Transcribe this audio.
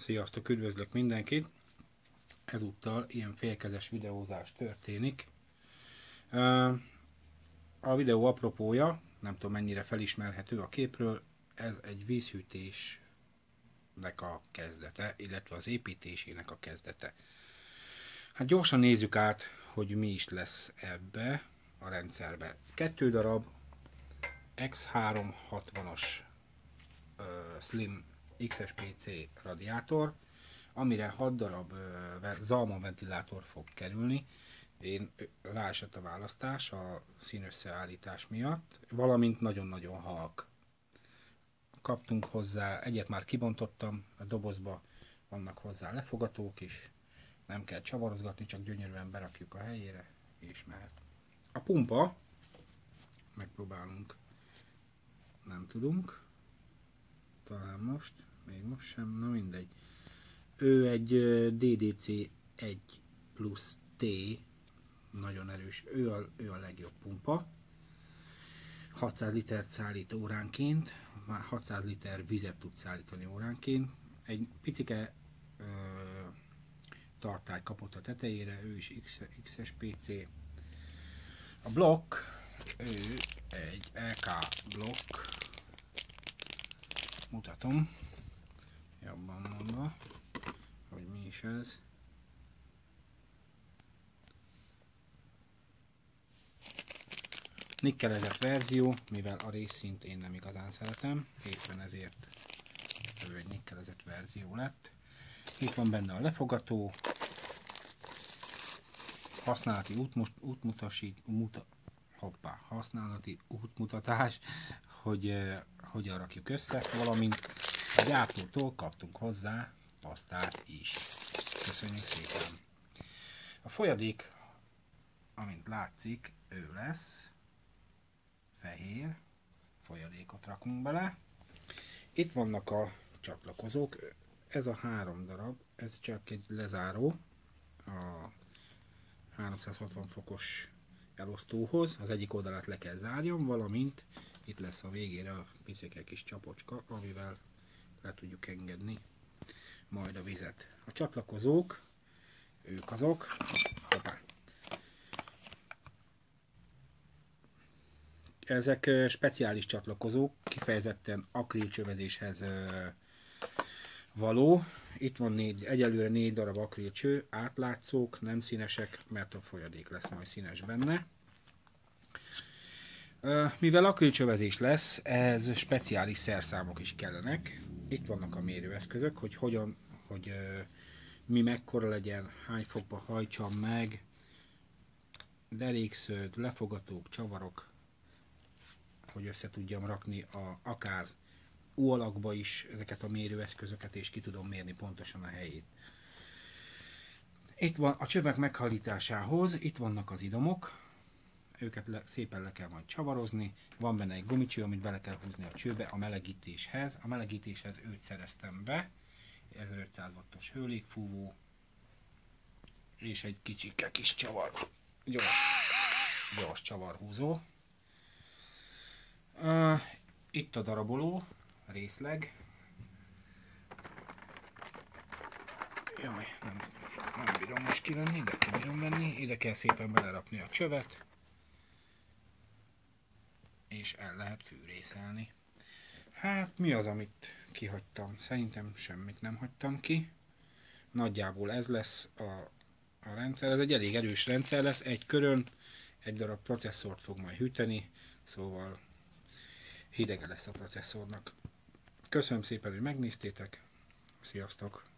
Sziasztok, üdvözlök mindenkit! Ezúttal ilyen félkezes videózás történik. A videó apropója, nem tudom mennyire felismerhető a képről, ez egy vízhűtésnek a kezdete, illetve az építésének a kezdete. Hát gyorsan nézzük át, hogy mi is lesz ebbe a rendszerbe. 2 darab X360-as Slim XSPC radiátor, amire 6 darab Zalman ventilátor fog kerülni. Én ráesett a választás a színösszeállítás miatt, valamint nagyon-nagyon halk. Kaptunk hozzá, egyet már kibontottam, a dobozba vannak hozzá lefogatók is, nem kell csavarozgatni, csak gyönyörűen berakjuk a helyére, és mehet. A pumpa, megpróbálunk, nem tudunk, talán most, még most sem, na mindegy. Ő egy DDC 1 plusz T, nagyon erős, ő a legjobb pumpa. 600 litert szállít óránként, már 600 liter vizet tud szállítani óránként. Egy picike tartály kapott a tetejére, ő is XSPC. A blokk, ő egy LK blokk, mutatom, jobban mondva, hogy mi is ez. Nikkelezett verzió, mivel a részszínt én nem igazán szeretem, éppen ezért ő egy nikkelezett verzió lett. Itt van benne a lefogató, használati használati útmutatás, hogy hogyan rakjuk össze, valamint a gyártótól kaptunk hozzá pasztát is. Köszönjük szépen! A folyadék, amint látszik, ő lesz, fehér folyadékot rakunk bele. Itt vannak a csatlakozók, ez a 3 darab, ez csak egy lezáró a 360 fokos elosztóhoz, az egyik oldalát le kell zárjam, valamint itt lesz a végére a picike kis csapocska, amivel le tudjuk engedni majd a vizet. A csatlakozók, ők azok, hoppá. Ezek speciális csatlakozók, kifejezetten akrilcsövezéshez való. Itt van egyelőre 4 darab akrilcső, átlátszók, nem színesek, mert a folyadék lesz majd színes benne. Mivel akrilcsövezés lesz, ez speciális szerszámok is kellenek. Itt vannak a mérőeszközök, hogy mi mekkora legyen, hány fokba hajtsam meg, derékszög, lefogatók, csavarok, hogy össze tudjam rakni akár U alakba is ezeket a mérőeszközöket, és ki tudom mérni pontosan a helyét. Itt van a csövek meghalításához, itt vannak az idomok, őket szépen le kell majd csavarozni, van benne egy gumicső, amit bele kell húzni a csőbe a melegítéshez. A melegítéshez őt szereztem be, 1500 wattos hőlégfúvó, és egy kis csavar, gyors csavarhúzó. Itt a daraboló részleg. Jaj, nem bírom most kivenni, de kibírom venni. Ide kell szépen belerakni a csövet, és el lehet fűrészelni. Hát mi az, amit kihagytam? Szerintem semmit nem hagytam ki. Nagyjából ez lesz a rendszer. Ez egy elég erős rendszer lesz. Egy körön egy darab processzort fog majd hűteni, szóval hidege lesz a processzornak. Köszönöm szépen, hogy megnéztétek. Sziasztok!